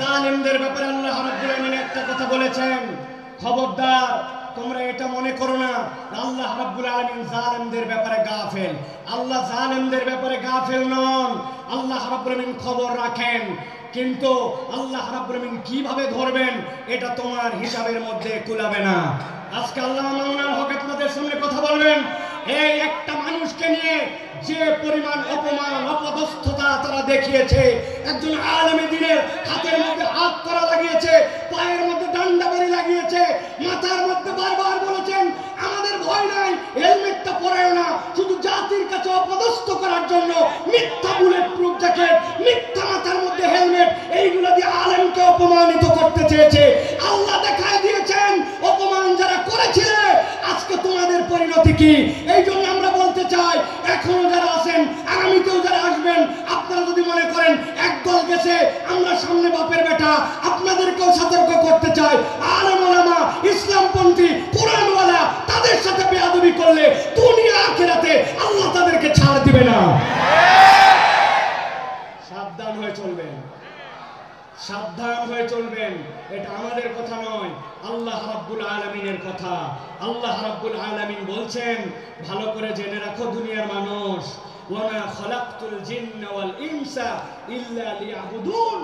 জালেমদের ব্যাপারে আল্লাহ রাব্বুল আলামিন একটা কথা বলেছেন, খবরদার তোমরা এটা মনে করো না আল্লাহ রাব্বুল আলামিন জালেমদের ব্যাপারে গাফেল। আল্লাহ জালেমদের ব্যাপারে গাফেল নন, আল্লাহ রাব্বুল আলামিন খবর রাখেন। কিন্তু আল্লাহ রাব্বুল আলামিন কিভাবে ধরবেন এটা তোমার হিসাবের মধ্যে কুলাবে না। আজকে আল্লাহ মাওলানা হক আপনাদের সামনে কথা বলবেন, এই একটা মানুষকে নিয়ে যে পরিমাণ অপমান অপদস্থতা তারা দেখিয়েছে, একজন আলেমে দ্বীনের হাতের মধ্যে হাত করা লাগিয়েছে, পায়ের মধ্যে ডান্ডা বাড়ি লাগিয়েছে, মাথার মধ্যে বারবার বলেছেন আমাদের ভয় নাই, হেলমেটটা পরেও না, শুধু জাতির কাছে অপদস্থ করার জন্য মিথ্যা বুলেট প্রুফ জ্যাকেট, মিথ্যা মাথার মধ্যে হেলমেট, এইগুলো দিয়ে আলেমকে অপমানিত করতে চেয়েছে। আল্লাহ দেখায় দিয়েছেন অপমান যারা করেছিল আজকে তোমাদের পরিণতি কি। এই জন্য আমরা বলতে চাই এখনো যারা আছেন, আগামীতেও যারা আসবেন, আপনারা যদি মনে করেন একদল গেছে আমরা সামনে বাপের বেটা, আপনাদেরকেও সতর্ক করতে চাই, আলেম ওলামা ইসলামপন্থী কোরআনওয়ালা তাদের সাথে বেয়াদবি করলে দুনিয়া আখিরাতে আল্লাহ তাদেরকে ছাড় দিবে না। সাবধান হয়ে চলবেন, সাবধান হয়ে চলবেন। এটা আমাদের কথা নয়, আল্লাহ রাব্বুল আলামিনের কথা। আল্লাহ রাব্বুল আলামিন বলছেন, ভালো করে জেনে রাখো দুনিয়ার মানুষ, ওয়া মা খালাকতুল জিন্না ওয়াল ইনসা ইল্লা লিয়াবুদুন।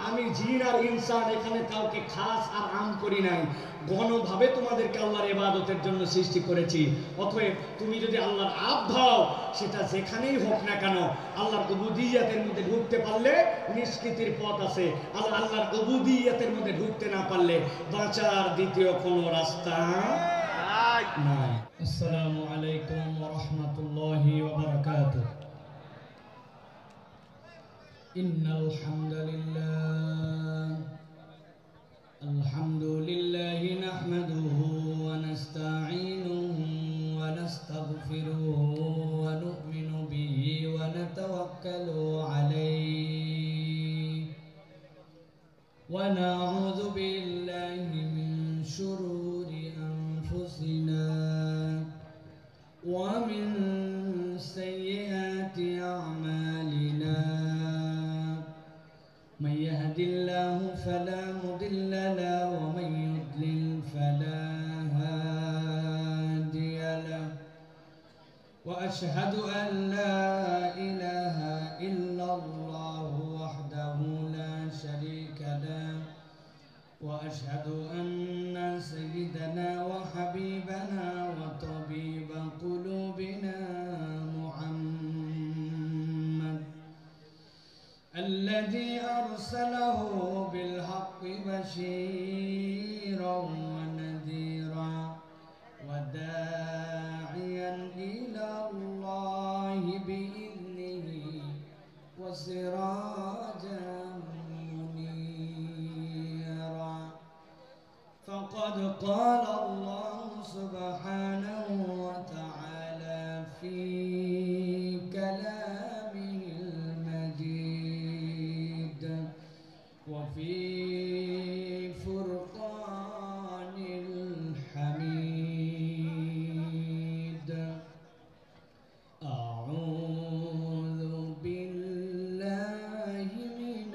আমি জিন আর ইনসান এখানে কাউকে খাস আর আম করি নাই, গণভাবে তোমাদেরকে আল্লাহর ইবাদতের জন্য সৃষ্টি করেছি। অতএব তুমি যদি আল্লাহর আব দাও, সেটা যেখানেই হোক না কেন, আল্লাহর উবুদিয়তের মধ্যে ঢুকতে পারলে নিষ্কৃতির পথ আছে, আল্লাহর উবুদিয়তের মধ্যে ঢুকতে না পারলে বাঁচার দ্বিতীয় কোনো রাস্তা নাই। আসসালামু আলাইকুম ওয়া রাহমাতুল্লাহি ওয়া বারাকাতুহু। ইন্নাল হামদালিল্লাহ আলহামদুলিল্লাহি নাহমাদুহু ওয়া নাস্তাঈনুহু ওয়া নাস্তাগফিরুহু ওয়া নু'মিনু বিহি ওয়া নাতাওয়াক্কালু আলাইহি ওয়া নাউযু বিল্লাহি মিন শুরুরি আনফুসিনা ওয়া মিন সাইয়্যাতি আ'মালিনা। من يهد الله فلا مضل له ومن يضلل فلا هادي له وأشهد أن لا إله إلا الله وحده لا شريك له وأشهد أن سيدنا وحبيبنا وطبيب قلوبنا الذي أرسله بالحق بشيرا ونذيرا وداعيا إلى الله بإذنه وسراجا منيرا. فقد قال الله سبحانه وتعالى في كلامه المجيد وفي فرقان الحميد. أعوذ بالله من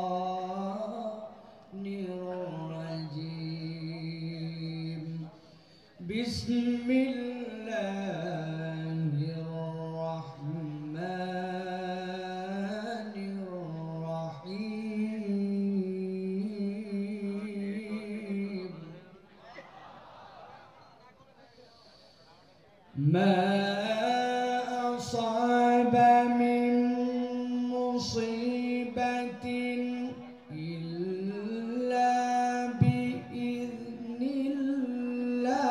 الشيطان الرجيم. بسم الله الرحمن الرحيم. ما أصاب من مصيبة إلا بإذن الله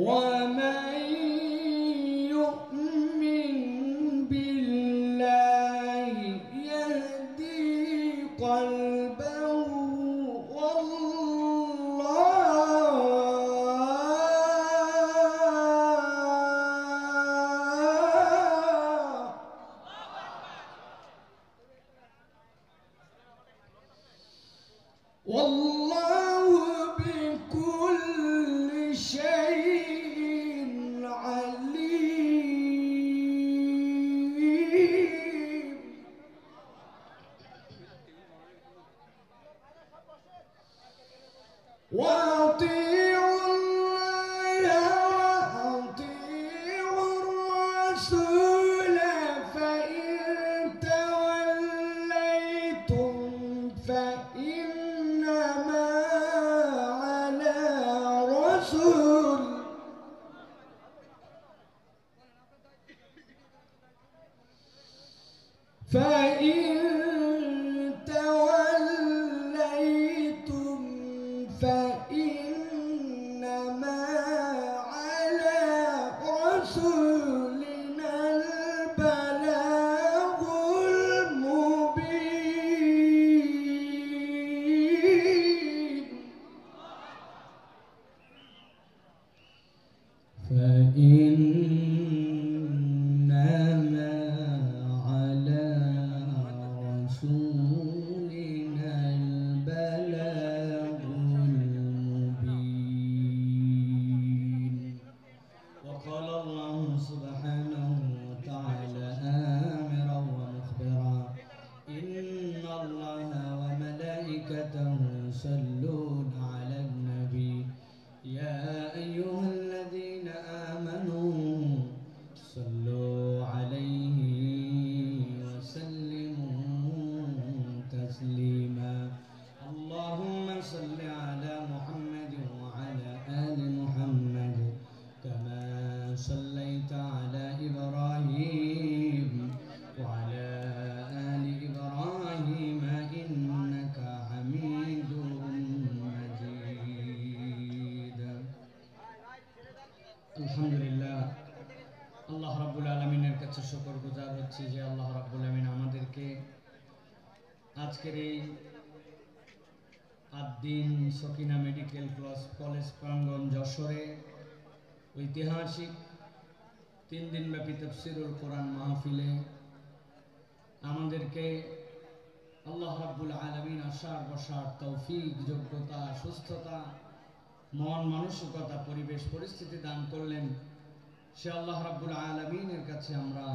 ومن يؤمن بالله يهدي قلبه والله بكل شيء فإنما على رسولنا البلاغ المبين. وقال الله سبحانه وتعالى آمرا ومخبرا إن الله وملائكته يصلون على النبي يا أيها الذين آمنوا صلوا عليه وسلموا تسليما. اللهم صل على محمد وعلى آل محمد كما صليت على إبراهيم وعلى آل إبراهيم إنك حميد مجيد. আলহামদুলিল্লাহ, আল্লাহ রাব্বুল আলামিনের কাছে শুকরগুজার হচ্ছি যে আল্লাহ রাব্বুল আলামিন আমাদেরকে আজকের এই আদ্দিন সকিনা মেডিকেল কলেজ প্রাঙ্গণ যশোরে ঐতিহাসিক 3 দিনব্যাপী তাফসীরুল কোরআন মাহফিলে আমাদেরকে আল্লাহ রাব্বুল আলামিন আসার বসার তৌফিক, যোগ্যতা, সুস্থতা, মন মানসিকতা, পরিবেশ পরিস্থিতি দান করলেন। সে আল্লাহ রাব্বুল আলামিনের কাছে আমরা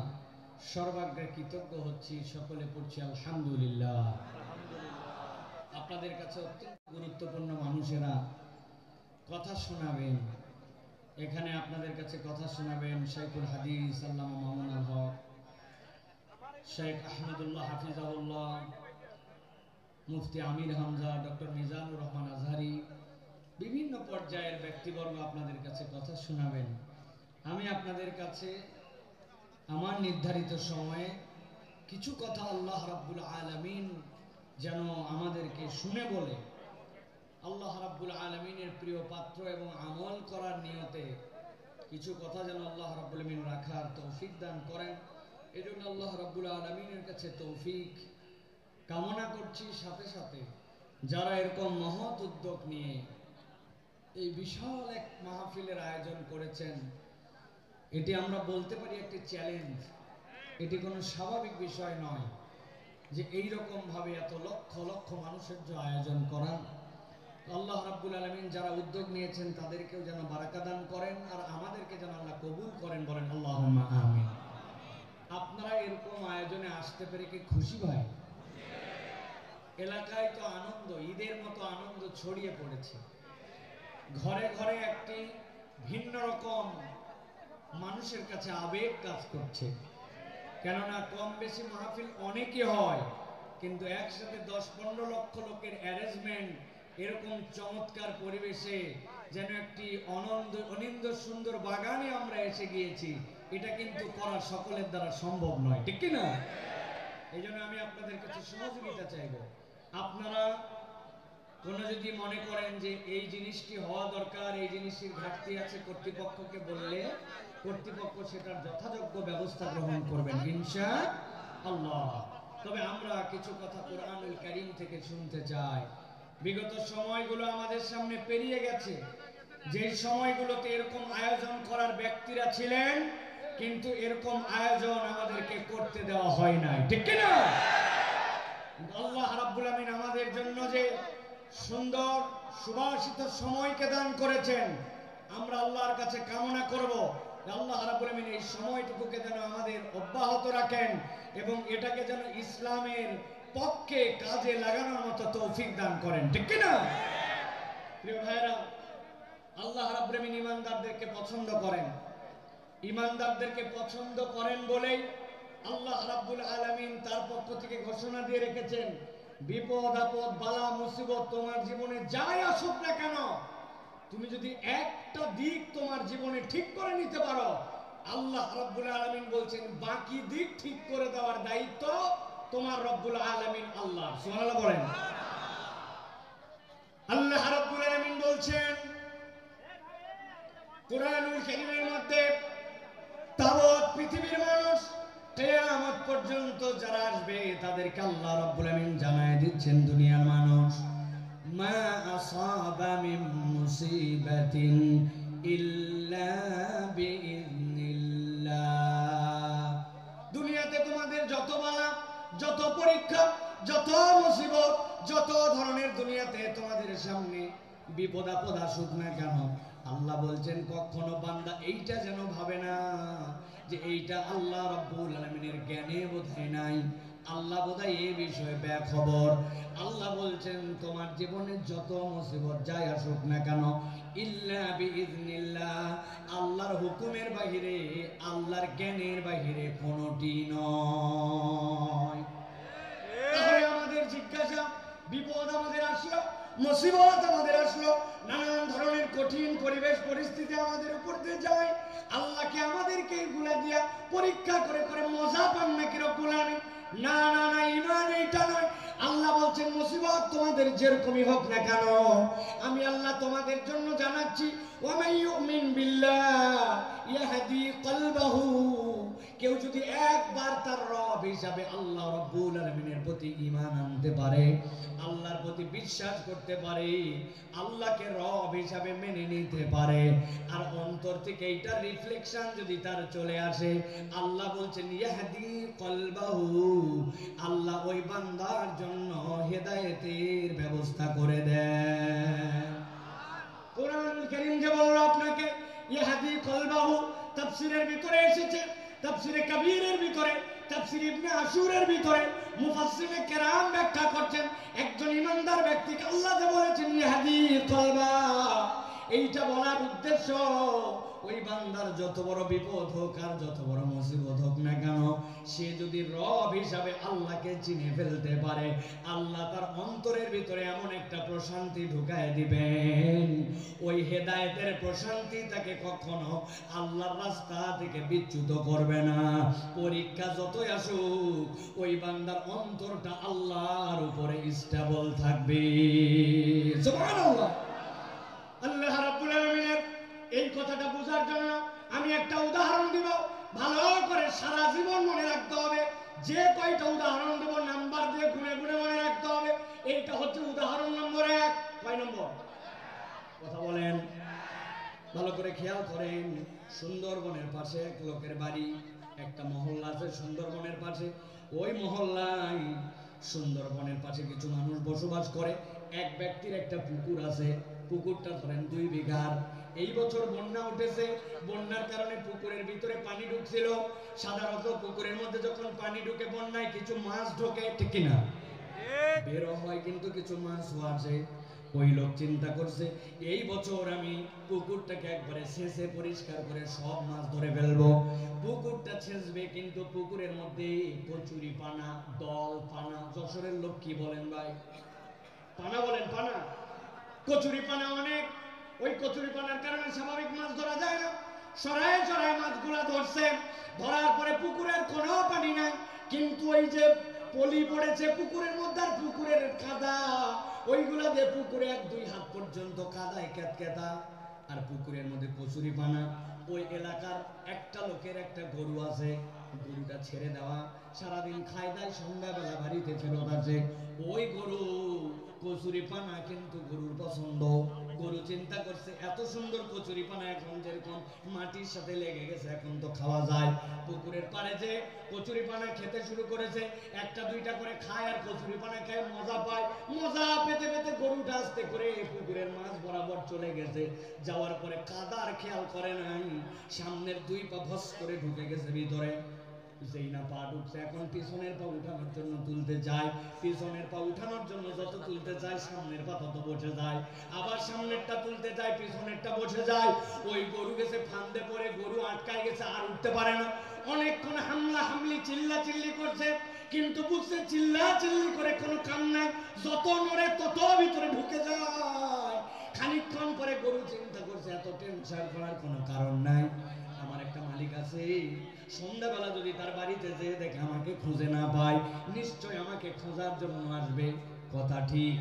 সর্বাগ্রে কৃতজ্ঞ হচ্ছি। সকলে পড়ছি আলহামদুলিল্লাহ। আপনাদের কাছে অত্যন্ত গুরুত্বপূর্ণ মানুষেরা কথা শোনাবেন। এখানে আপনাদের কাছে কথা শোনাবেন শাইখুল হাদিস আল্লামা মামুনুল হক, শেখ আহমদুল্লাহ হাফিজাহুল্লাহ, মুফতি আমির হামজা, ডক্টর মিজানুর রহমান আজহারি, বিভিন্ন পর্যায়ের ব্যক্তিবর্গ আপনাদের কাছে কথা শোনাবেন। আমি আপনাদের কাছে আমার নির্ধারিত সময়ে কিছু কথা আল্লাহ রাব্বুল আলামিন যেন আমাদেরকে শুনে বলে আল্লাহ রাব্বুল আলামিনের প্রিয় পাত্র এবং আমল করার নিয়তে কিছু কথা যেন আল্লাহ রাব্বুল আলামিন রাখার তৌফিক দান করেন। এজন্য আল্লাহ রাব্বুল আলামিনের কাছে তৌফিক কামনা করছি। সাথে সাথে যারা এরকম মহৎ উদ্যোগ নিয়ে এই বিশাল এক মাহফিলের আয়োজন করেছেন, এটি আমরা বলতে পারি একটি চ্যালেঞ্জ। এটি কোনো স্বাভাবিক বিষয় নয় যে এই রকম ভাবে এত লক্ষ লক্ষ মানুষের যে আয়োজন করা। আল্লাহ রাব্বুল আলামিন যারা উদ্যোগ নিয়েছেন তাদেরকেও যেন বারাকা দান করেন, আর আমাদেরকে যেন আল্লাহ কবুল করেন, বলেন আল্লাহুম্মা আমিন। আপনারা এরকম আয়োজনে আসতে পেরে কি খুশি ভাই? এলাকায় তো আনন্দ, ঈদের মতো আনন্দ ছড়িয়ে পড়েছে। ঘরে ঘরে একটি ভিন্ন রকম মানুষের কাছে আবেগ কাজ করছে। কেননা কম বেশি মাহফিল অনেকই হয়, কিন্তু একসাথে 10-15 লক্ষ লোকের অ্যারেঞ্জমেন্ট এরকম চমৎকার পরিবেশে যেন একটি অনিন্দ সুন্দর বাগানে আমরা এসে গিয়েছি, এটা কিন্তু করা সকলের দ্বারা সম্ভব নয়, ঠিক কি না? এই জন্য আমি আপনাদের কাছে সহযোগিতা চাইব। আপনারা কোন যদি মনে করেন যে এই জিনিসটি হওয়া দরকার, এই জিনিসটির ঘাটতি আছে, কর্তৃপক্ষকে বললে কর্তৃপক্ষ সেটার যথাযোগ্য ব্যবস্থা গ্রহণ করবেন ইনশাআল্লাহ। তবে আমরা কিছু কথা কোরআনুল কারীম থেকে শুনতে চাই। বিগত সময়গুলো আমাদের সামনে পেরিয়ে গেছে, যে সময়গুলোতে এরকম আয়োজন করার ব্যক্তিরা ছিলেন, কিন্তু এরকম আয়োজন আমাদেরকে করতে দেওয়া হয় নাই, ঠিক কি না? আল্লাহ রাব্বুল আমিন আমাদের জন্য যে সুন্দর সুবাসিত সময়কে দান করেছেন, আমরা আল্লাহর কাছে কামনা করব আল্লাহ রাব্বুল আমিন এই সময়টুকুকে যেন আমাদের অব্যাহত রাখেন এবং এটাকে যেন ইসলামের পক্ষে কাজে লাগানোর মতো তৌফিক দান করেন, ঠিক কি না? প্রিয় ভাইরা, আল্লাহ রাব্বুল আমিন ঈমানদারদেরকে পছন্দ করেন। ঈমানদারদেরকে পছন্দ করেন বলেই আল্লাহ রাব্বুল আলামিন তার পক্ষ থেকে ঘোষণা দিয়ে রেখেছেন, বিপদ আপদ বালা মুসিবত তোমার জীবনে যাই আসুক না কেন, তুমি যদি একটা দিক তোমার জীবনে ঠিক করে নিতে পারো, আল্লাহ রাব্বুল আলামিন বলছেন বাকি দিক ঠিক করে দেওয়ার দায়িত্ব তোমার রব্বুল আলামিন আল্লাহ। সুবহানাল্লাহ বলেন। আল্লাহ রাব্বুল আলামিন বলছেন কুরআনুল কারীমের মধ্যে, তাবৎ পৃথিবীর মানুষ কিয়ামত পর্যন্ত যারা আসবে তাদেরকে আল্লাহ রাব্বুল আমিন জানায় দিচ্ছেন, দুনিয়ার মানুষ মা আসাবা মিন মুসিবাতিন ইল্লা বিইذনিল্লাহ। দুনিয়াতে তোমাদের যত বালা, যত পরীক্ষা, যত মুসিবত, যত ধরনের দুনিয়াতে তোমাদের সামনে বিপদ আপদ আসুক না কেন, আল্লাহ বলছেন কখনো বান্দা এইটা যেন ভাবে না যে এইটা আল্লাহ রাব্বুল আলামিনের জ্ঞানে বোধহয় নাই, আল্লাহ বোধহয় এই বিষয়ে বেখবর। আল্লাহ বলছেন তোমার জীবনে যত মুসিবত যাই আসুক না কেন, ইল্লা বিইذনিল্লাহ, আল্লাহর হুকুমের বাহিরে, আল্লাহর জ্ঞানের বাহিরে কোনোটি নয়। তাহলে আমাদের জিজ্ঞাসা, বিপদ আমাদের আসলো, মুসিবত আমাদের আসলো, নানান ধরনের কঠিন পরিবেশ পরিস্থিতি আমাদের উপর দিয়ে যায়, আল্লাহকে আমাদেরকে এগুলা দিয়া পরীক্ষা করে করে মজা পান নাকি রব্বুল আলামিন? না না না, ঈমান এইটা নয়। আল্লাহ বলছেন মুসিবত তোমাদের যেরকমই হোক না কেন, আমি আল্লাহ তোমাদের জন্য জানাচ্ছি, ওয়া মান ইউমিন বিল্লাহ ইয়াহদি কলবাহু, কেউ যদি একবার তার রব হিসাবে আল্লাহ রাব্বুল আলামিনের প্রতি ঈমান আনতে পারে, আল্লাহর প্রতি বিশ্বাস করতে পারে, আল্লাহকে রব হিসাবে মেনে নিতে পারে, আর অন্তর থেকে এইটার রিফ্লেকশন যদি তার চলে আসে, আল্লাহ বলছেন ইয়াহদি কলবাহু, আল্লাহ ওই বান্দার জন্য হেদায়েতের ব্যবস্থা করে দেন। কোরআনুল কারীম যে বলল আপনাকে ইয়াহদি কলবাহু, তাফসীরের ভিতরে এসেছে, তাফসীরে কবীরের ভিতরে, তাফসীর ইবনে আশুরের ভিতরে মুফাসসিরে কেরাম ব্যাখ্যা করছেন, একজন ঈমানদার ব্যক্তিকে আল্লাহ যে বলেছেন ইয়াহদি কলবা, এইটা বলার উদ্দেশ্য ওই বান্দার যত বড় বিপদ হোক আর যত বড় মুসিবত হোক না কেন, সে যদি রব হিসাবে আল্লাহকে চিনে ফেলতে পারে, আল্লাহ তার অন্তরের ভিতরে এমন একটা প্রশান্তি ঢুকায় দিবেন, ওই হেদায়েতের প্রশান্তি তাকে কখনো আল্লাহর রাস্তা থেকে বিচ্যুত করবে না। পরীক্ষা যতই আসুক, ওই বান্দার অন্তরটা আল্লাহর উপরে স্টেবল থাকবে। সুবহানাল্লাহ। আল্লাহ রাব্বুল আলামিনের এই কথাটা বোঝার জন্য আমি একটা উদাহরণ দিব, ভালো করে সারা জীবন মনে রাখতে হবে। যে কয়টা উদাহরণ দেব নাম্বার দিয়ে গুনে গুনে মনে রাখতে হবে। এইটা হচ্ছে উদাহরণ নম্বর 1। কয় নম্বর? কথা বলেন, ভালো করে খেয়াল করেন। সুন্দরবনের পাশে এক লোকের বাড়ি, একটা মহল্লা আছে সুন্দরবনের পাশে। ওই মহল্লায় সুন্দরবনের পাশে কিছু মানুষ বসবাস করে। এক ব্যক্তির একটা পুকুর আছে, পুকুরটা ধরেন 2 বিঘার। এই বছর বন্যা উঠেছে, বন্যার কারণে পুকুরের ভিতরে পানি ঢুকছিল। সাধারণত পুকুরের মধ্যে যখন পানি ঢুকে বন্যায় কিছু মাছ ঢোকে, ঠিক কিনা? বের হয়, কিন্তু কিছু মাছও আছে। ওই লোক চিন্তা করছে এই বছর আমি পুকুরটাকে একবারে ছেঁচে পরিষ্কার করে সব মাছ ধরে ফেলবো। পুকুরটা ছেঁচবে, কিন্তু পুকুরের মধ্যে কচুরি পানা, দল পানা, যশোরের লোক কি বলেন ভাই? পানা বলেন, পানা, কচুরি পানা অনেক। ওই কচুরি পানার কারণে স্বাভাবিক মাছ ধরা যায় না। সরায় সরায় মাছগুলা ধরছে, ধরার পরে পুকুরের কোনো পানি নাই, কিন্তু ওই যে পলি পড়েছে পুকুরের মধ্যে আর পুকুরের কাদা, ওইগুলা দিয়ে পুকুরে 1-2 হাত পর্যন্ত কাদায় কেতকেতা, আর পুকুরের মধ্যে কচুরি পানা। ওই এলাকার একটা লোকের একটা গরু আছে, গরুটা ছেড়ে দেওয়া, সারাদিন খায় দায়, সন্ধ্যাবেলা বাড়িতে ফেরত আসে। ওই গরু কচুরি পানা কিন্তু গরুর পছন্দ। গরু চিন্তা করছে এত সুন্দর কচুরি পানা এখন যেরকম মাটির সাথে লেগে গেছে, এখন তো খাওয়া যায়। পুকুরের পাড়ে যে কচুরি পানা খেতে শুরু করেছে, 1-2টা করে খায় আর কচুরি পানা খায়, মজা পায়। মজা পেতে পেতে গরুটা আস্তে করে পুকুরের মাছ বরাবর চলে গেছে। যাওয়ার পরে কাদার খেয়াল করে নাই, সামনের 2 পা ভস করে ঢুকে গেছে ভিতরে। যেই না পা ঢুকছে, এখন পিছনের পা উঠানোর জন্য তুলতে যায়, পিছনের পা উঠানোর জন্য যত তুলতে যায় সামনের পা তত বসে যায়, আবার সামনেরটা তুলতে যায়, পিছনেরটা বসে যায়। ওই গরু গেছে ফান্দে পড়ে, গরু আটকায় গেছে, আর উঠতে পারে না। অনেকক্ষণ হামলা হামলি চিল্লা চিল্লি করছে, কিন্তু বুঝছে চিল্লা চিল্লি করে কোনো কাম নাই, যত নড়ে তত ভিতরে ঢুকে যায়। খানিকক্ষণ পরে গরু চিন্তা করছে এত টেনশন করার কোনো কারণ নাই, আমার একটা মালিক আছে, সন্ধ্যাবেলা যদি তার বাড়িতে যেয়ে দেখে আমাকে খুঁজে না পায়, নিশ্চয় আমাকে খোঁজার জন্য আসবে। কথা ঠিক।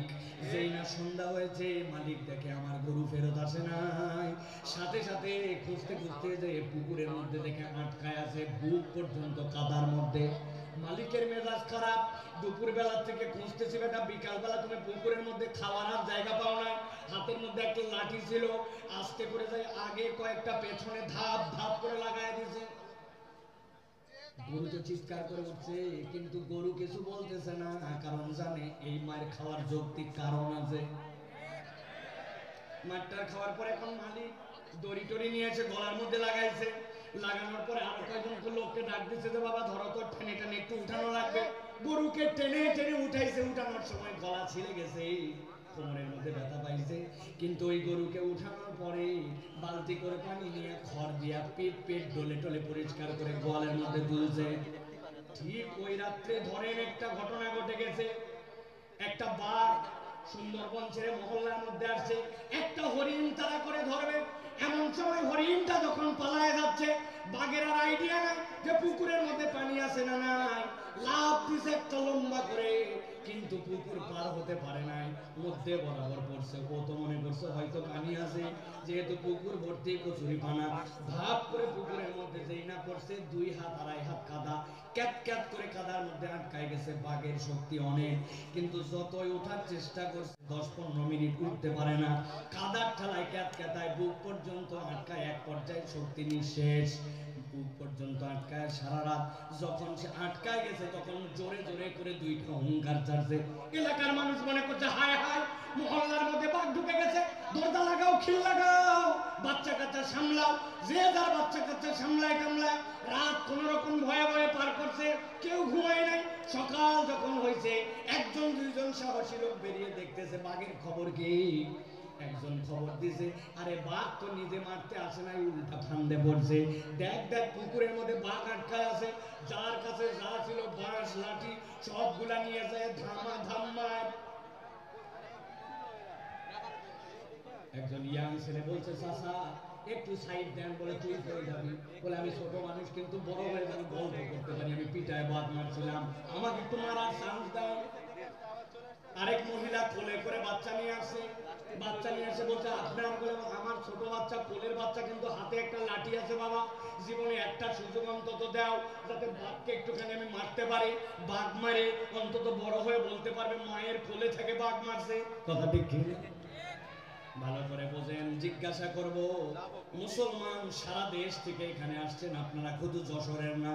যেই না সন্ধ্যা হয়েছে, মালিক দেখে আমার গরু ফেরত আসে নাই, সাথে সাথে খুঁজতে খুঁজতে যে পুকুরের মধ্যে দেখে আটকায় আছে, বুক পর্যন্ত কাদার মধ্যে। মালিকের মেজাজ খারাপ, দুপুর বেলা থেকে খুঁজতেছি বেটা, বিকাল বেলা তুমি পুকুরের মধ্যে খাওয়ার আর জায়গা পাও না, হাতের মধ্যে একটা লাঠি ছিল, আস্তে করে যাই আগে কয়েকটা পেছনে ধাপ ধাপ করে লাগাই দিছে। গরু তো চিৎকার করে উঠছে, কিন্তু গরু কিছু বলতেছে না, কারণ জানে এই মায়ের খাওয়ার যৌক্তিক কারণ আছে। মাঠটার খাওয়ার পরে এখন মালিক দড়ি টড়ি নিয়েছে, গলার মধ্যে লাগাইছে, লাগানোর পরে আরো কয়েকজন লোককে ডাক দিচ্ছে যে বাবা ধরো তো, টেনে টেনে একটু উঠানো লাগবে। গরুকে টেনে টেনে উঠাইছে, উঠানোর সময় গলা ছিঁড়ে গেছে, কোমরের মধ্যে ব্যথা পাইছে, কিন্তু ওই গরুকে উঠানোর পরে বালতি করে পানি নিয়ে খড় দিয়া পেট পেট ডলে টলে পরিষ্কার করে গোয়ালের মধ্যে তুলছে। ঠিক ওই রাত্রে ধরেন একটা ঘটনা ঘটে গেছে, একটা বাঘ সুন্দরবন ছেড়ে মহল্লার মধ্যে আসছে, একটা হরিণ তারা করে ধরবে। এমন সময় হরিণটা যখন পালায় যাচ্ছে, বাঘের আর আইডিয়া নাই যে পুকুরের মধ্যে পানি আছে না নাই, লাফ দিছে একটা লম্বা করে, কিন্তু পুকুর পার হতে পারে নাই, মধ্যে বরাবর পড়ছে। ও তো মনে করছে হয়তো পানি আছে, যেহেতু পুকুর ভর্তি কচুরি পানা, ভাব করে পুকুরের মধ্যে যেই না পড়ছে, 2 হাত 2.5 হাত কাদা, ক্যাত ক্যাত করে কাদার মধ্যে আটকায় গেছে। বাঘের শক্তি অনেক, কিন্তু যতই ওঠার চেষ্টা করছে 10-15 মিনিট উঠতে পারে না, কাদার ঠেলায় ক্যাত ক্যাতায় বুক পর্যন্ত আটকায়, এক পর্যায়ে শক্তি নিঃশেষ, বুক পর্যন্ত আটকায়। সারা রাত যখন সে আটকায় গেছে, তখন জোরে জোরে করে 2টা হুঙ্কার ছাড়ছে। এলাকার মানুষ মনে করছে হায় হায়, মহল্লার মধ্যে বাঘ ঢুকে গেছে, দরজা লাগাও, খিল লাগাও, বাচ্চা কাচ্চা সামলাও, যে যার বাচ্চা কাচ্চা সামলায় টামলায় রাত কোন রকম ভয়ে ভয়ে পার করছে, কেউ ঘুমায় নাই। সকাল যখন হয়েছে, 1-2জন সাহসী লোক বেরিয়ে দেখতেছে বাঘের খবর কি। একজন খবর দিছে, আরে বাঘ তো নিজে মারতে আসে নাই, উল্টা ফান্দে পড়ছে, দেখ দেখ পুকুরের মধ্যে বাঘ আটকায় আছে, যার কাছে যা ছিল বাঁশ লাঠি সবগুলা নিয়ে যায়, ধামা ধাম্মা। একজন ইয়াং ছেলে বলছে চাচা একটু সাইড দেন, বলে তুই পড়ে যাবি, বলে আমি ছোট মানুষ কিন্তু বড় হয়ে যাবো, গল্প করতে পারি, আমি পিটায় বাঘ মারছিলাম, আমাকে একটু মারার চান্স দাও। আরেক মহিলা কোলে করে বাচ্চা নিয়ে আসে, বাচ্চা নিয়ে এসে বলছে আপনার, বলে আমার ছোট বাচ্চা, কোলের বাচ্চা, কিন্তু হাতে একটা লাঠি আছে বাবা, জীবনে একটা সুযোগ অন্তত দাও, যাতে বাঘকে একটুখানি আমি মারতে পারি, বাঘ মারে অন্তত বড় হয়ে বলতে পারবে মায়ের কোলে থেকে বাঘ মারছে। কথা ঠিক কি? ভালো করে বোঝেন, জিজ্ঞাসা করব, মুসলমান সারা দেশ থেকে এখানে আসছেন, আপনারা শুধু যশোরের না,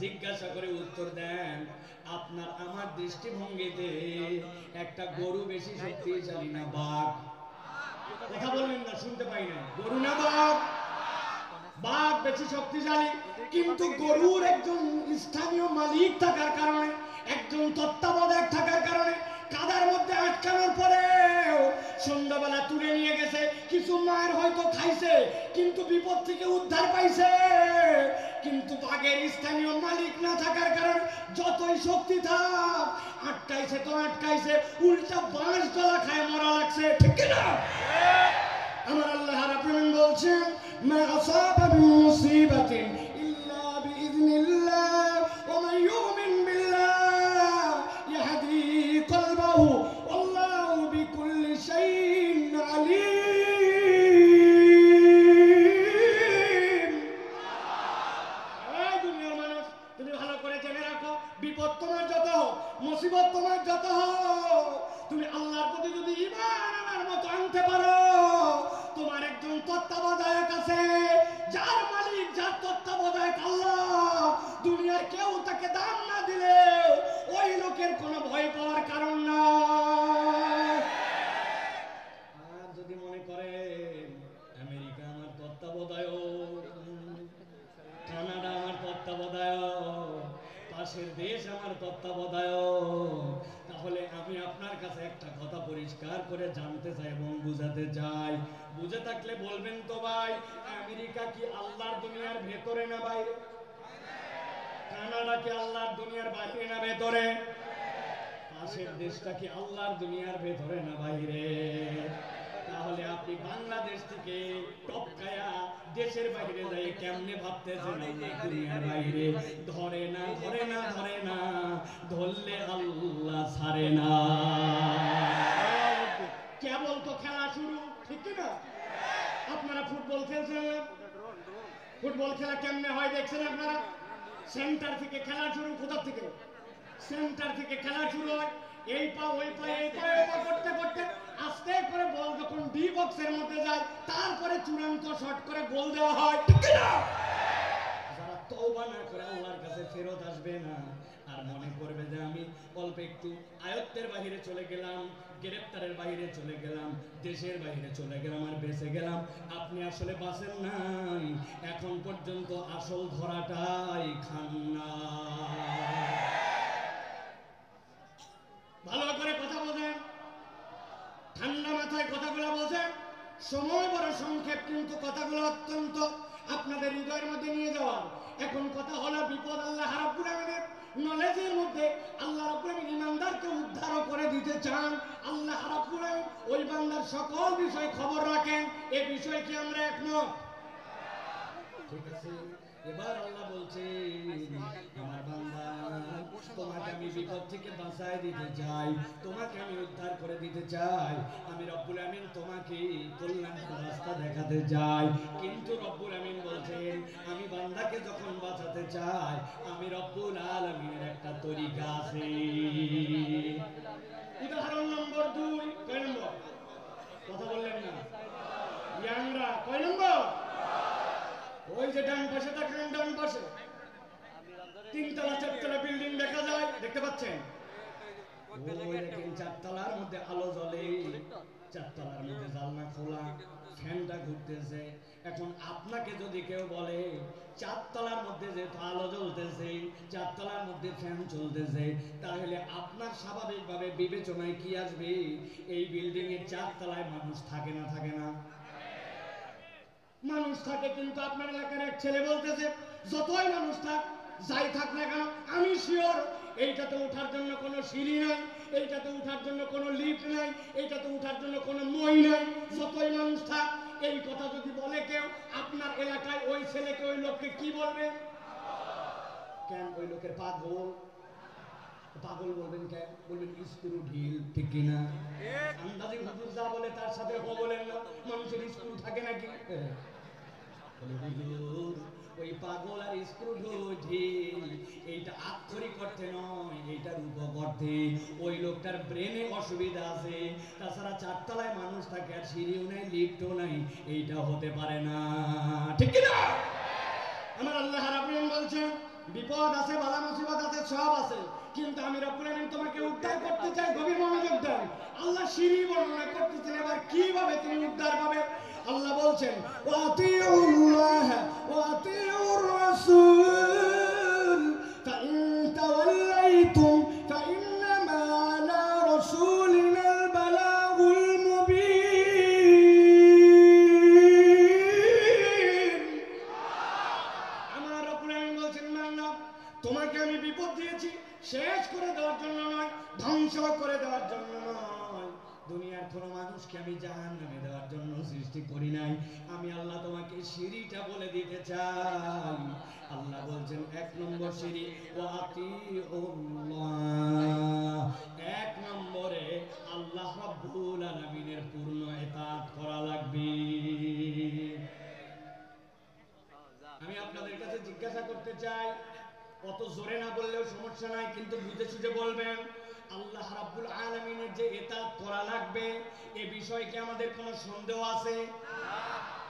জিজ্ঞাসা করে উত্তর দেন, আপনার আমার দৃষ্টিভঙ্গিতে একটা গরু বেশি শক্তিশালী না বাঘ? কথা বলবেন না, শুনতে পাই না, গরু না বাঘ? বাঘ বেশি শক্তিশালী, কিন্তু গরুর একজন স্থানীয় মালিক থাকার কারণে, একজন তত্ত্বাবধায়ক থাকার কারণে, কাদার মধ্যে আটকানোর পরেও সন্ধ্যাবেলা তুলে নিয়ে গেছে, কিছু মায়ের হয়তো খাইছে, কিন্তু বিপদ থেকে উদ্ধার পাইছে। কিন্তু বাঘের স্থানীয় মালিক না থাকার কারণে যতই শক্তি থাক, আটকাইছে তো আটকাইছে, উল্টা বাঁশ গলা খায় মরা লাগছে, ঠিক না? আমার আল্লাহ রাব্বুল আলামিন বলছেন, মা আসাবা মিন মুসিবাতিন ইল্লা বিইذنিল্লাহ ওয়া মান ইউমিন বিল্লাহ ইয়াহদি কলবাহু আল্লাহু বিকুল্লি শাইইন আলীম। এই দুনিয়ার মানুষ, তুমি ভালো করে জেনে রাখো, বিপদ তোমার যত হোক, মুসিবত তোমার যত হোক, তুমি আল্লাহর প্রতি যদি ঈমান আনার মতো আনতে পারো, তোমার একজন তত্ত্বাবধায়ক আছে, যার মালিক, যার তত্ত্বাবধায়ক আল্লাহ। দুনিয়ার কেউ তাকে দাম না দিলে ওই লোকের কোনো ভয় পাওয়ার কারণ নাই। আর যদি মনে করেন আমেরিকা আমার তত্ত্বাবধায়ক, কানাডা আমার তত্ত্বাবধায়ক, পাশের দেশ আমার তত্ত্বাবধায়ক, তাহলে আমি আপনার কাছে একটা কথা পরিষ্কার করে জানতে চাই এবং বুঝাতে চাই, বুঝে থাকলে বলবেন তো ভাই, আমেরিকা কি আল্লাহর দুনিয়ার ভেতরে না বাইরে? কানাডা কি আল্লাহর দুনিয়ার বাইরে না ভেতরে? পাশের দেশটা কি আল্লাহর দুনিয়ার ভেতরে না বাইরে? তাহলে আপনি বাংলাদেশ থেকে টপকায়া দেশের বাইরে যাই কেমনে ভাবতেছেন দুনিয়ার বাইরে? ধরে না ধরে না ধরে না, ধরলে আল্লাহ ছাড়ে না। কেবল তো খেলা শুরু, ঠিক না? আপনারা ফুটবল খেলছেন, ফুটবল খেলা কেমনে হয় দেখছেন আপনারা? সেন্টার থেকে খেলা শুরু, কোথা থেকে? সেন্টার থেকে খেলা শুরু হয়, এই পা ওই পা এই পা ওই পা করতে করতে আস্তে করে বল যখন ডি বক্সের মধ্যে যায়, তারপরে চূড়ান্ত শট করে গোল দেওয়া হয়, ঠিক না? যারা তওবা না করে আল্লাহর কাছে ফেরত আসবে না, আর মনে করবে যে আমি অল্প একটু আয়ত্তের বাইরে চলে গেলাম, গ্রেফতারের বাইরে চলে গেলাম, দেশের বাইরে চলে গেলাম আর বেঁচে গেলাম, আপনি আসলে বাঁচেন নাই। এখন পর্যন্ত আসল ধরাটাই খান না। ভালো করে কথা বলেন, ঠান্ডা মাথায় কথাগুলো বোঝেন। সময় বড় সংক্ষেপ, কিন্তু কথাগুলো অত্যন্ত আপনাদের হৃদয়ের মধ্যে নিয়ে যাওয়ার। এখন কথা হলো বিপদ আল্লাহ রাব্বুল আলামিনের নলেজের মধ্যে আল্লাহ রাব্বুল আলামিন ইমানদারকে উদ্ধার করে দিতে চান। আল্লাহ রাব্বুল আলামিন ওই বান্দার সকল বিষয় খবর রাখেন। এই বিষয়ে কি আমরা একমত? ঠিক আছে, এবার আল্লাহ বলছেন, আমার বান্দা, তোমাকে আমি বিপদ থেকে বাঁচায় দিতে চাই, তোমাকে আমি উদ্ধার করে দিতে চাই, আমি রব্বুল আমিন তোমাকে কল্যাণের রাস্তা দেখাতে চাই। কিন্তু রব্বুল আমিন বলছেন, আমি বান্দাকে যখন বাঁচাতে চাই, আমি রব্বুল আলামিনের একটা তরিকা আছে। উদাহরণ নম্বর 2, কয় নম্বর? কথা বললেন না ইয়াংরা, কয় নম্বর? ওই যে ডান পাশে দেখেন, ডান পাশে 3 তলা 4 তলা বিল্ডিং দেখা যায়, দেখতে পাচ্ছেন? ওই দেখেন 4 তলার মধ্যে আলো জ্বলে, 4 তলার মধ্যে জানলা খোলা, ফ্যানটা ঘুরতেছে। এখন আপনাকে যদি কেউ বলে 4 তলার মধ্যে যে আলো জ্বলতেছে, 4 তলার মধ্যে ফ্যান চলতেছে, তাহলে আপনার স্বাভাবিকভাবে বিবেচনায় কি আসবে? এই বিল্ডিং এর 4 তলায় মানুষ থাকে না থাকে না? মানুষ থাকে। কিন্তু আপনার এলাকার এক ছেলে বলতেছে, যতই মানুষ থাক, যাই থাক না কেন, আমি শিওর এইটাতে উঠার জন্য কোনো সিঁড়ি নাই, এইটাতে উঠার জন্য কোনো লিফট নাই, এইটাতে উঠার জন্য কোনো মই নাই, যতই মানুষ থাক। এই কথা যদি বলে কেউ, আপনার এলাকায় ওই ছেলেকে, ওই লোককে কি বলবে? কেন? ওই লোকের পাগল। পাগল বলবেন কেন? বলবেন স্ক্রু ঢিল, ঠিক কিনা? আন্দাজে হুজুর যা বলে তার সাথে হ বলেন না। মানুষের স্ক্রু থাকে নাকি? ওই পাগল আর স্ক্রু ঢিল এইটা আক্ষরিক অর্থে নয়, এইটা রূপক অর্থে। ওই লোকটার ব্রেনে অসুবিধা আছে, তাছাড়া 4 তলায় মানুষ থাকে আর সিঁড়িও নাই, লিফটও নাই, এইটা হতে পারে না, ঠিক কিনা? আমার আল্লাহ রাব্বুল আলামিন বলছেন, বিপদ আছে, বালা মুসিবত আছে, সব আছে, কিন্তু আমি রব্বুল আলামিন তোমাকে উদ্ধার করতে চাই। গভীর মনোযোগ দেন। আল্লাহ সিঁড়ি বর্ণনা করতেছেন, এবার কিভাবে তুমি উদ্ধার পাবে? আল্লাহ বলছেন, ওয়াতিউল্লাহ ওয়াতিউর রাসূল ফাইন তাওয়াল্লাইতুম ফাইন্নামা আলা রাসূলিনাল বালাগুল মুবিন। আমার রব্বুল আলামিন বলছেন, মানব, তোমাকে আমি বিপদ দিয়েছি শেষ করে দেওয়ার জন্য নয়, ধ্বংস করে দেওয়ার জন্য নয়। দুনিয়ার কোনো মানুষকে আমি জাহান্নামে দেওয়ার জন্য সৃষ্টি করি নাই। আমি আল্লাহ তোমাকে সিঁড়িটা বলে দিতে চাই। আল্লাহ বলছেন, 1 নম্বর সিঁড়ি, ওয়াতিউল্লাহ। 1 নম্বরে আল্লাহ রাব্বুল আলামিনের পূর্ণ ইতাআত করা লাগবে। আমি আপনাদের কাছে জিজ্ঞাসা করতে চাই, অত জোরে না বললেও সমস্যা নাই, কিন্তু বুঝে সুঝে বলবেন। আল্লাহ রাব্বুল আলামিনের যে ইতাআত করা লাগবে, এ বিষয়ে কি আমাদের কোনো সন্দেহ আছে?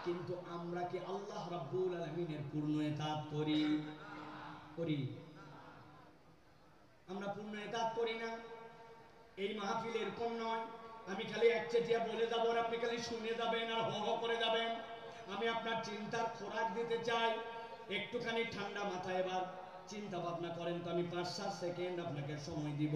কিন্তু আমরা কি আল্লাহ রাব্বুল আলামিনের পূর্ণ ইতাআত করি? আমরা পূর্ণ ইতাআত করি না। এই মাহফিল এরকম নয় আমি খালি একচেটিয়া বলে যাব আর আপনি খালি শুনে যাবেন আর হ হ করে যাবেন। আমি আপনার চিন্তার খোরাক দিতে চাই। একটুখানি ঠান্ডা মাথায় এবার চিন্তা ভাবনা করেন তো। আমি 5-7 সেকেন্ড আপনাকে সময় দিব।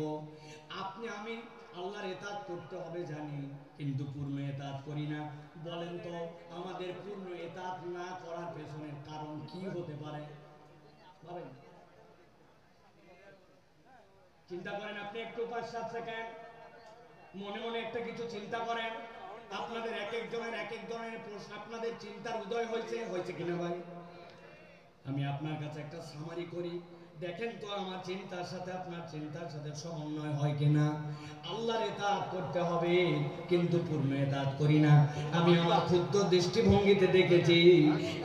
আমি আল্লাহর ইতাআত করতে হবে জানি, কিন্তু পূর্ণ ইতাআত করি না। বলেন তো আমাদের পূর্ণ ইতাআত না করার পেছনের কারণ কি হতে পারে? ভাবেন, চিন্তা করেন। আপনি একটু 5-7 সেকেন্ড মনে মনে একটা কিছু চিন্তা করেন। আপনাদের এক এক ধরনের প্রশ্ন আপনাদের চিন্তার উদয় হয়েছে কিনা ভাই? আমি আপনার কাছে একটা সামারি করি, দেখেন তো আমার চিন্তার সাথে আপনার চিন্তার সাথে সমন্বয় হয় কিনা। আল্লাহর ইতাআত করতে হবে কিন্তু পূর্ণ ইতাআত করি না। আমি আমার ক্ষুদ্র দৃষ্টিভঙ্গিতে দেখেছি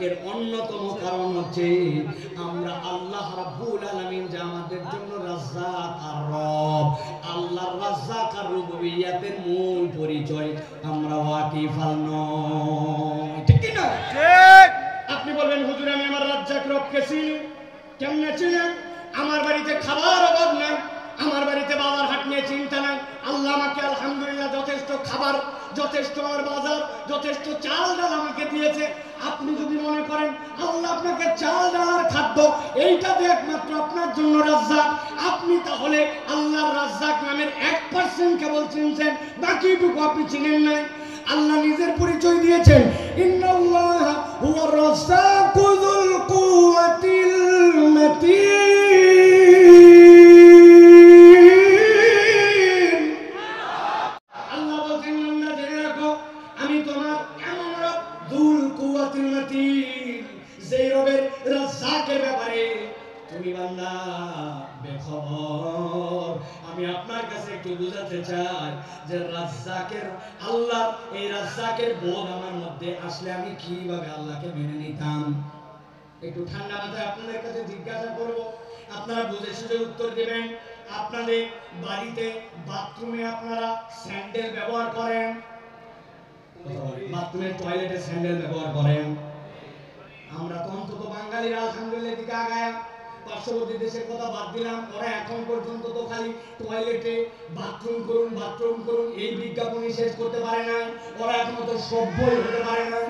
এর অন্যতম কারণ হচ্ছে আমরা আল্লাহ রাব্বুল আলামিন যে আমাদের জন্য রাজ্জাক আর রব, আল্লাহর রাজ্জাক আর রুবুবিয়্যাতের মূল পরিচয় আমরা ওয়াকিফাল নয়, ঠিক কি না? ঠিক। আপনি বলবেন হুজুর আমি আমার রাজ্জাক রবকে চিনি। কেমনে চিনেন? আমার বাড়িতে খাবার অভাব নাই, আমার বাড়িতে বাজার হাট নিয়ে চিন্তা নাই। আল্লাহ আমাকে আলহামদুলিল্লাহ যথেষ্ট খাবার, যথেষ্ট আমার বাজার, যথেষ্ট চাল ডাল আমাকে দিয়েছে। আপনি যদি মনে করেন আল্লাহ আপনাকে চাল ডাল আর খাদ্য এইটাতে একমাত্র আপনার জন্য রাজ্জাক, আপনি তাহলে আল্লাহর রাজ্জাক নামের 1% কেবল চিনছেন, বাকিটুকু আপনি চিনেন নাই। আল্লাহ নিজের পরিচয় দিয়েছেন, ইন্নাল্লাহা হুয়ার রাজ্জাকু যুল কুওয়াতিল মাতিন। আল্লাহ বলেন বান্দা জেনে রাখো আমি তোমার এমন রব যুল কুওয়াতিল মাতিন, যে রবের রাজ্জাকের ব্যাপারে তুমি বান্দা বেখবর। আমি আপনার কাছে একটু বুঝাতে চাই যে রাজ্জাকের আল্লাহ, এই রাজ্জাকের বোধ আমার মধ্যে আসলে আমি কিভাবে আল্লাহকে মেনে নিতাম। একটু ঠান্ডা মাথায় আপনাদের কাছে জিজ্ঞাসা করব, আপনারা বুঝে সুঝে উত্তর দেবেন। আপনাদের বাড়িতে বাথরুমে আপনারা স্যান্ডেল ব্যবহার করেন? বাথরুমের টয়লেটে স্যান্ডেল ব্যবহার করেন? আমরা তো অন্তত বাঙালিরা আলহামদুলিল্লাহ দিকে আগায়। পার্শ্ববর্তী দেশের কথা বাদ দিলাম, ওরা এখন পর্যন্ত তো খালি টয়লেটে বাথরুম করুন বাথরুম করুন এই বিজ্ঞাপনই শেষ করতে পারে না। ওরা এখনো তো সভ্যই হতে পারে না।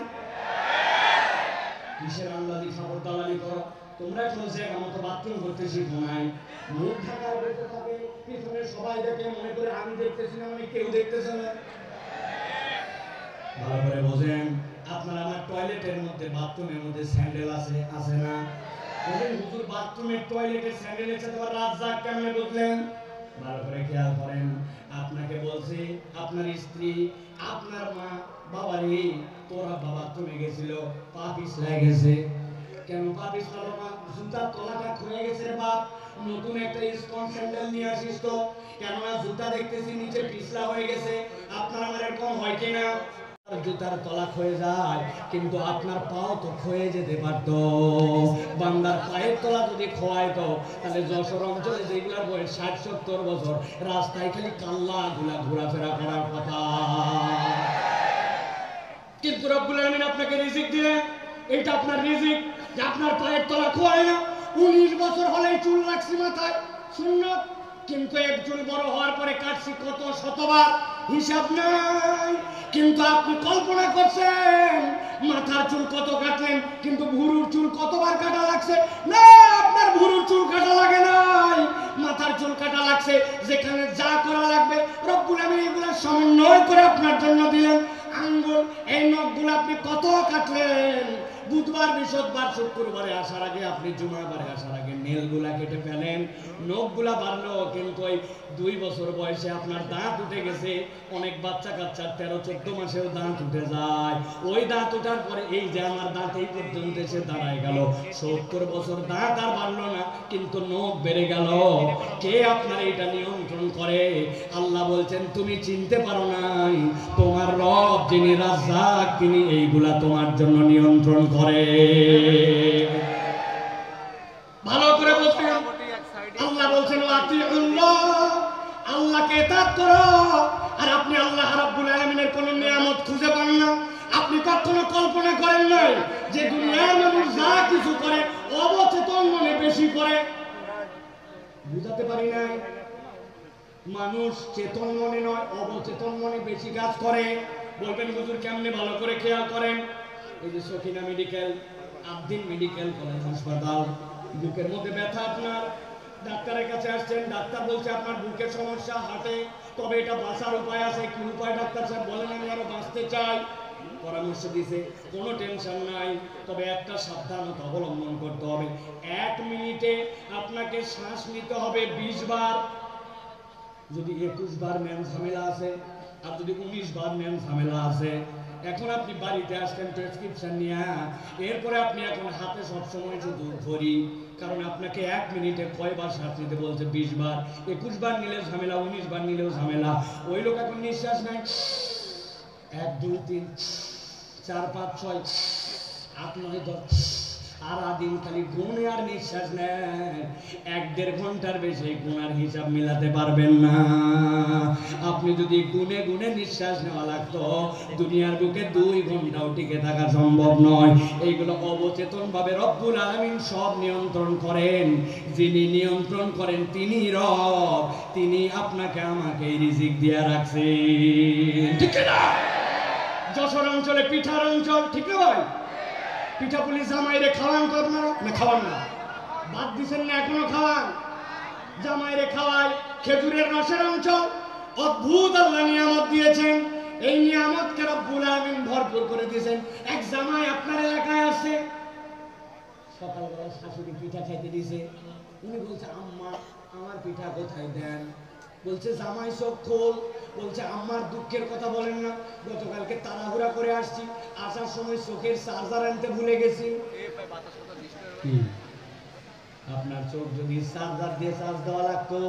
কিসের আল্লাহই খবর দালালি করো? তোমরা চলছে আমার তো বাথরুম করতে শিখো নাই। মুখ ঢাকা বসে থাকে, পিছনে সবাই দেখে মনে করে আমি দেখতেছি না, মানে কেউ দেখতেছে না। ভালো করে বোঝেন, আপনার আমার টয়লেটের মধ্যে বাথরুমের মধ্যে স্যান্ডেল আছে, আছে না? বলেন হুজুর বাথরুমের টয়লেটে স্যান্ডেলের সাথে আবার রাজ্জাক কেমনে বুঝলেন? ভালো করে খেয়াল করেন। আপনাকে বলছি আপনার স্ত্রী, আপনার মা, বাবারে তোরা বাথরুমে গেছিল, পা পিছলে গেছে। কেন পা পিছলালো না? জুতার তলাটা খুলে গেছে রে বাপ, নতুন একটা স্পন স্যান্ডেল নিয়ে আসিস তো। কেননা জুতা দেখতেছি নিচে পিছলা হয়ে গেছে। আপনার আমার এরকম হয় কিনা? জুতার তলা ক্ষয়ে যায় কিন্তু আপনার পাও তো ক্ষয়ে যেতে পারত। বান্দার পায়ের তলা যদি খোয়াইতো তাহলে যশোর অঞ্চলে যেগুলার বয়স 60-70 বছর রাস্তায় খালি কাল্লা গুলা ঘোরাফেরা করার কথা। কিন্তু রব্বুল আলামিন আপনাকে রিজিক দিলেন, এটা আপনার রিজিক যে আপনার পায়ের তলা খোয়ায় না। 19 বছর হলেই চুল রাখছি মাথায়, সুন্নাত। কিন্তু এক চুল বড় হওয়ার পরে কাটছি কত শতবার, হিসাব নাই। কিন্তু আপনি কল্পনা করছেন মাথার চুল কত কাটলেন, কিন্তু ভুরুর চুল কতবার কাটা লাগছে? না, আপনার ভুরুর চুল কাটা লাগে নাই, মাথার চুল কাটা লাগছে। যেখানে যা করা লাগবে রব্বুল আমিন এগুলা সমন্বয় করে আপনার জন্য দিলেন। আঙ্গুল, এই নখগুলো আপনি কত কাটলেন? বুধবার, বৃহস্পতিবার, শুক্রবারে আসার আগে আপনি জুমাবারে আসার আগে নেলগুলা কেটে ফেলেন। নখগুলা বাড়লো, কিন্তু ওই 2 বছর বয়সে আপনার দাঁত উঠে গেছে। অনেক বাচ্চা কাচ্চার 13-14 মাসেও দাঁত উঠে যায়। ওই দাঁত ওঠার পরে এই যে আমার দাঁত এই পর্যন্ত এসে দাঁড়ায় গেল, 70 বছর দাঁত আর বাড়লো না, কিন্তু নখ বেড়ে গেল। কে আপনার এটা নিয়ন্ত্রণ করে? আল্লাহ বলছেন তুমি চিনতে পারো নাই, তোমার রব যিনি রাজ্জাক তিনি এইগুলা তোমার জন্য নিয়ন্ত্রণ করে। ভালো করে বলছেন, আল্লাহ বলছেন আতিউল্লাহ, আল্লাহকে ইতাআত করো। আর আপনি আল্লাহ রাব্বুল আলামিনের কোন নিয়ামত খুঁজে পান না। আপনি কখনো কল্পনা করেন নাই যে দুনিয়ার মানুষ যা কিছু করে অবচেতন মনে বেশি করে। বুঝাতে পারি নাই? মানুষ চেতন মনে নয়, অবচেতন মনে বেশি কাজ করে। বলবেন হুজুর কেমনে? ভালো করে খেয়াল করেন। এই যে সখিনা মেডিকেল, আবদিন মেডিকেল কলেজ হাসপাতাল, বুকের মধ্যে ব্যথা, আপনার ডাক্তারের কাছে আসছেন, ডাক্তার বলছে আপনার বুকের সমস্যা, হাঁটে, তবে এটা বাঁচার উপায় আছে। কি উপায় ডাক্তার সাহেব বলেন? আমি আরো বাঁচতে চাই। পরামর্শ দিছে, কোনো টেনশন নাই, তবে একটা সাবধানতা অবলম্বন করতে হবে। 1 মিনিটে আপনাকে শ্বাস নিতে হবে 20 বার। যদি 21 বার মেন ঝামেলা আছে আর যদি 19 বার মেন ঝামেলা আছে এখন আপনি বাড়িতে আসলেন প্রেসক্রিপশন নিয়ে, এরপরে আপনি এখন হাতে সবসময় শুধু ঘড়ি, কারণ আপনাকে 1 মিনিটে কয়বার শ্বাস নিতে বলছে? 20 বার। 21 বার নিলেও ঝামেলা, 19 বার নিলেও ঝামেলা। ওই লোক এখন নিঃশ্বাস নেয় 1 2 3 4 5 6 8 9 10, সারাদিন খালি গুনে আর নিঃশ্বাস নেন। 1-1.5 ঘন্টার বেশি গুনার হিসাব মিলাতে পারবেন না। আপনি যদি গুনে গুনে নিঃশ্বাস নেওয়া লাগতো, দুনিয়ার বুকে 2 ঘন্টাও টিকে থাকা সম্ভব নয়। এইগুলো অবচেতন ভাবে রব্বুল আলামিন সব নিয়ন্ত্রণ করেন। যিনি নিয়ন্ত্রণ করেন তিনি রব, তিনি আপনাকে আমাকে রিজিক দিয়ে রাখছেন, ঠিক না? যশোর অঞ্চলে পিঠার অঞ্চল, ঠিক না ভাই? পিঠা পুলি জামাইরে খাওয়ান তো আপনারা, না খাওয়ান না? বাদ দিচ্ছেন না এখনো? খাওয়ান, জামাইরে খাওয়াই। খেজুরের রসের অঞ্চল, অদ্ভুত আল্লাহ নিয়ামত দিয়েছেন। এই নিয়ামতকে রব্বুল আলামিন ভরপুর করে দিয়েছেন। এক জামাই আপনার এলাকায় আছে, সকালবেলা শাশুড়ি পিঠা খাইতে দিয়েছে। উনি বলছে, আম্মা আমার পিঠা কোথায় দেন? বলছে, জামাই চোখ খোল। বলছে, আম্মার দুঃখের কথা বলেন না, গতকালকে তাড়াহুড়া করে আসছি, আসার সময় চোখের চার্জার আনতে ভুলে গেছি। আপনার চোখ যদি চার্জার দিয়ে চার্জ দেওয়া লাগতো,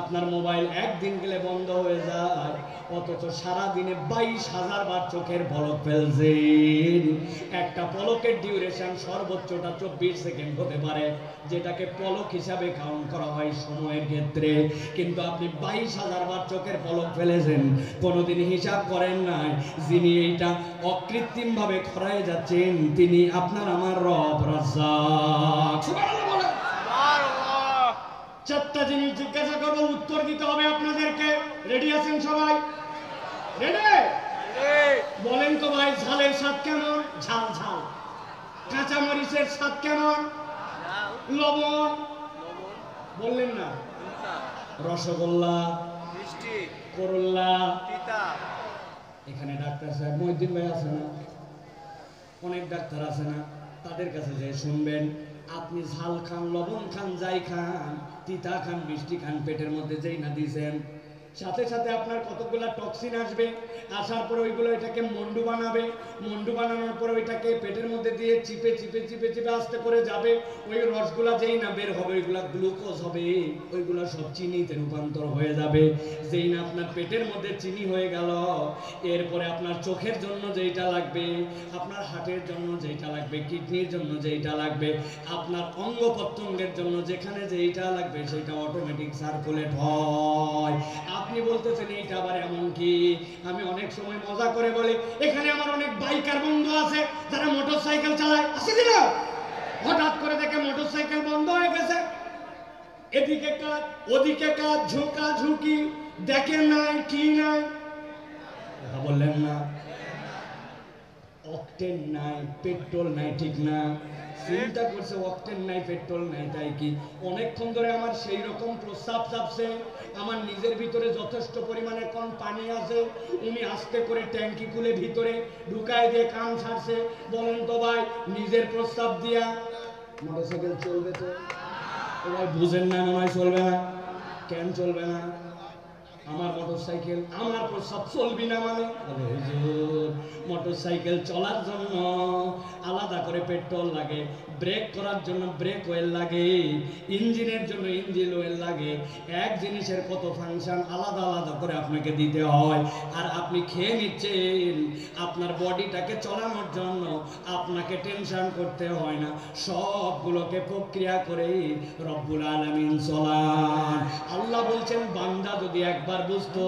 আপনার মোবাইল একদিন গেলে বন্ধ হয়ে যায়, অথচ সারাদিনে 22,000 বার চোখের পলক ফেলছেন। একটা পলকের ডিউরেশন সর্বোচ্চটা 24 সেকেন্ড হতে পারে, যেটাকে পলক হিসাবে কাউন্ট করা হয় সময়ের ক্ষেত্রে। কিন্তু আপনি 22,000 বার চোখের পলক ফেলেছেন, কোনোদিন হিসাব করেন নাই। যিনি এইটা অকৃত্রিম ভাবে খরায় যাচ্ছেন, তিনি আপনার আমার রব রাজ্জাক। সুবহানাল্লাহ। 4টা জিনিস জিজ্ঞাসা করবো, উত্তর দিতে হবে আপনাদেরকে। রেডি আছেন সবাই? রেডি? বলেন তো ভাই, ঝালের স্বাদ কেমন? ঝাল ঝাল। কাঁচা মরিচের স্বাদ কেমন? লবণ। বললেন না? রসগোল্লা, করল্লা। এখানে ডাক্তার সাহেব মহিউদ্দিন ভাই আছে না? অনেক ডাক্তার আছে না? তাদের কাছে যে শুনবেন, আপনি ঝাল খান, লবণ খান, যাই খান, তিতা খান, মিষ্টি খান, পেটের মধ্যে যেই না দিয়েছেন, সাথে সাথে আপনার কতগুলা টক্সিন আসবে। আসার পরে ওইগুলো এটাকে মন্ডু বানাবে। মন্ডু বানানোর পরে ওইটাকে পেটের মধ্যে দিয়ে চিপে চিপে চিপে চিপে আস্তে করে যাবে। ওই রসগুলা যেই না বের হবে, ওইগুলা গ্লুকোজ হবে, ওইগুলা সব চিনিতে রূপান্তর হয়ে যাবে। যেই না আপনার পেটের মধ্যে চিনি হয়ে গেল, এরপরে আপনার চোখের জন্য যেইটা লাগবে, আপনার হার্টের জন্য যেইটা লাগবে, কিডনির জন্য যেইটা লাগবে, আপনার অঙ্গ প্রত্যঙ্গের জন্য যেখানে যেইটা লাগবে, সেটা অটোমেটিক সার্কুলেট হয়। আপনি বলতেছেন এইটা আবার এমন কি? আমি অনেক সময় মজা করে বলি, এখানে আমার অনেক বাইকার বন্ধু আছে যারা মোটরসাইকেল চালায়, আছে কিনা? হঠাৎ করে দেখে মোটরসাইকেল বন্ধ হয়ে গেছে, এদিকে কাজ ওদিকে কাজ, ঝুঁকা ঝুঁকি, দেখেন নাই কি নাই, বললেন না? অকটেন নাই, পেট্রোল নাই, ঠিক না? চিন্তা করছে অকটেন নাই, পেট্রোল নাই, তাই কি অনেকক্ষণ ধরে আমার সেই রকম প্রস্রাব চাপছে, আমার নিজের ভিতরে যথেষ্ট পরিমাণে কম পানি আছে, উনি আস্তে করে ট্যাঙ্কি খুলে ভিতরে ঢুকায় দিয়ে কাম ছাড়ছে। বলেন তো ভাই, নিজের প্রস্রাব দিয়া মোটরসাইকেল চলবে? তো ভাই বুঝেন না, নয় চলবে না। কেন চলবে না? আমার মোটরসাইকেল, আমার প্রস্রাব চলবি না মানে? মোটরসাইকেল চলার জন্য আলাদা করে পেট্রোল লাগে, ব্রেক করার জন্য ব্রেক অয়েল লাগে, ইঞ্জিনের জন্য ইঞ্জিন অয়েল লাগে। এক জিনিসের কত ফাংশন আলাদা আলাদা করে আপনাকে দিতে হয়। আর আপনি খেয়ে নিচ্ছেন, আপনার বডিটাকে চলানোর জন্য আপনাকে টেনশন করতে হয় না, সবগুলোকে প্রক্রিয়া করে রব্বুল আলামিন চলান। আল্লাহ বলছেন, বান্দা যদি একবার বুঝতো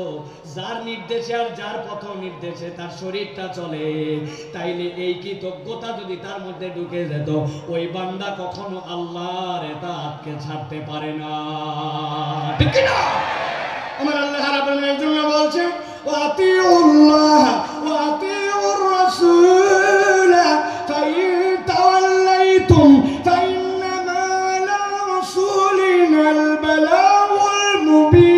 যার নির্দেশে আর যার পথ নির্দেশে তার শরীরটা চলে, তাইলে এই কৃতজ্ঞতা যদি তার মধ্যে ঢুকে যেত, ওই বান্দা কখনো আল্লাহর ইতাআতকে ছাড়তে পারে না, ঠিক না? আমার আল্লাহ রাব্বুল আলামিন জন্য বলছেন, ওয়াতিউল্লাহ ওয়া আতিউর রাসূল ফাইন তাওয়াল্লাইতুম ফাইন্নামা আলা রাসূলিনাল বালাগুল মুবিন।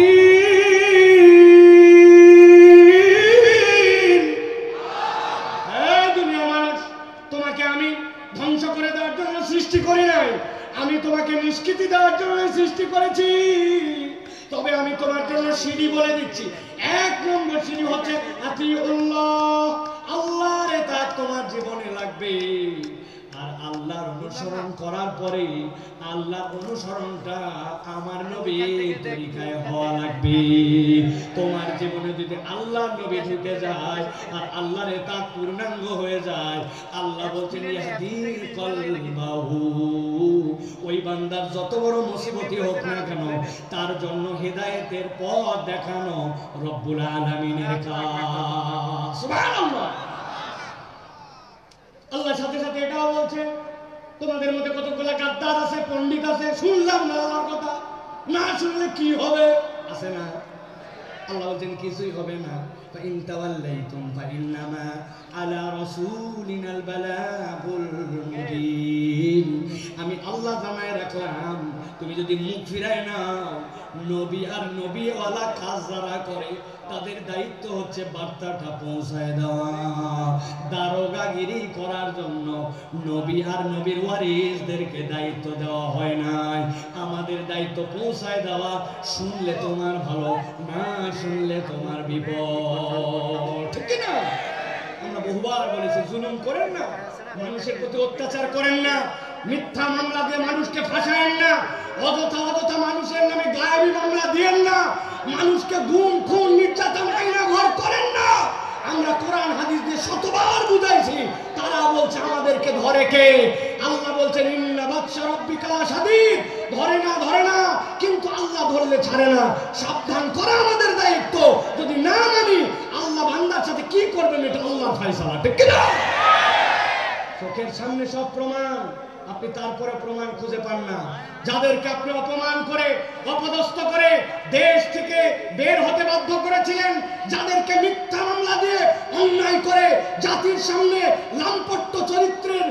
আমি তোমাকে নিষ্কৃতি দেওয়ার জন্য সৃষ্টি করেছি, তবে আমি তোমার জন্য সিঁড়ি বলে দিচ্ছি, এক নম্বর সিঁড়ি হচ্ছে আতিউল্লাহ, আল্লাহর ইতাআত তোমার জীবনে লাগবে। আর আল্লাহর অনুসরণ করার পরে আল্লাহর অনুসরণটা আমার নবীর তরিকায় হওয়া লাগবে। তোমার জীবনে যদি আল্লাহর নবী ঢুকে যায় আর আল্লাহর ইতাআত পূর্ণাঙ্গ হয়ে যায়, আল্লাহ বলছেন ইয়াহদি কলবাহু, ওই বান্দার যত বড় মুসিবতই হোক না কেন তার জন্য হেদায়েতের পথ দেখানো রব্বুল আলামিনের কাজ। সুবহানাল্লাহ। আল্লাহ সাথে সাথে এটাও বলছে তোমাদের মধ্যে কতগুলা গাদ্দার আছে, পণ্ডিত আছে, শুনলাম না আমার কথা, না শুনলে কি হবে, আছে না? আল্লাহ বলছেন কিছুই হবে না। فإن توليتم فإنما على رسولنا البلاغ المبين। আমি আল্লাহ জানায় রাখলাম, তুমি যদি মুখ ফিরায় নাও, নবী আর নবীওয়ালা কাজ যারা করে তাদের দায়িত্ব হচ্ছে বার্তাটা পৌঁছায় দেওয়া। দারোগাগিরি করার জন্য নবী আর নবীর ওয়ারিসদেরকে দায়িত্ব দেওয়া হয় নাই। আমাদের দায়িত্ব পৌঁছায় দেওয়া। শুনলে তোমার ভালো, না শুনলে তোমার বিপদ, ঠিক না? আমরা বহুবার বলেছি জুলুম করেন না, মানুষের প্রতি অত্যাচার করেন না, মিথ্যা মামলা দিয়ে মানুষকে ফাঁসায়েন না, অযথা মানুষের নামে গায়েবী মামলা দিয়েন না, মানুষকে গুম খুন নির্যাতন আইনা ঘর করেন না। আমরা কোরআন হাদিস দিয়ে শতবার বুঝাইছি, তারা বলছে আমাদেরকে ধরে কে? আল্লাহ বলছেন ইন্না বাতশা রাব্বিকা লাশাদীদ, ধরে না, কিন্তু আল্লাহ ধরলে ছাড়ে না। সাবধান করা আমাদের দায়িত্ব। যদি না মানি আল্লাহ বান্দার সাথে কি করবেন এটা আল্লাহর ফয়সালা, ঠিক কি না? চোখের সামনে সব প্রমাণ, আপনি তারপরে প্রমাণ খুঁজে পান না। যাদেরকে আপনি অপমান করে অপদস্থ করে দেশ থেকে বের হতে বাধ্য করেছিলেন, যাদেরকে মিথ্যা মামলা দিয়ে অন্যায় করে জাতির সামনে লাম্পট্য চরিত্রের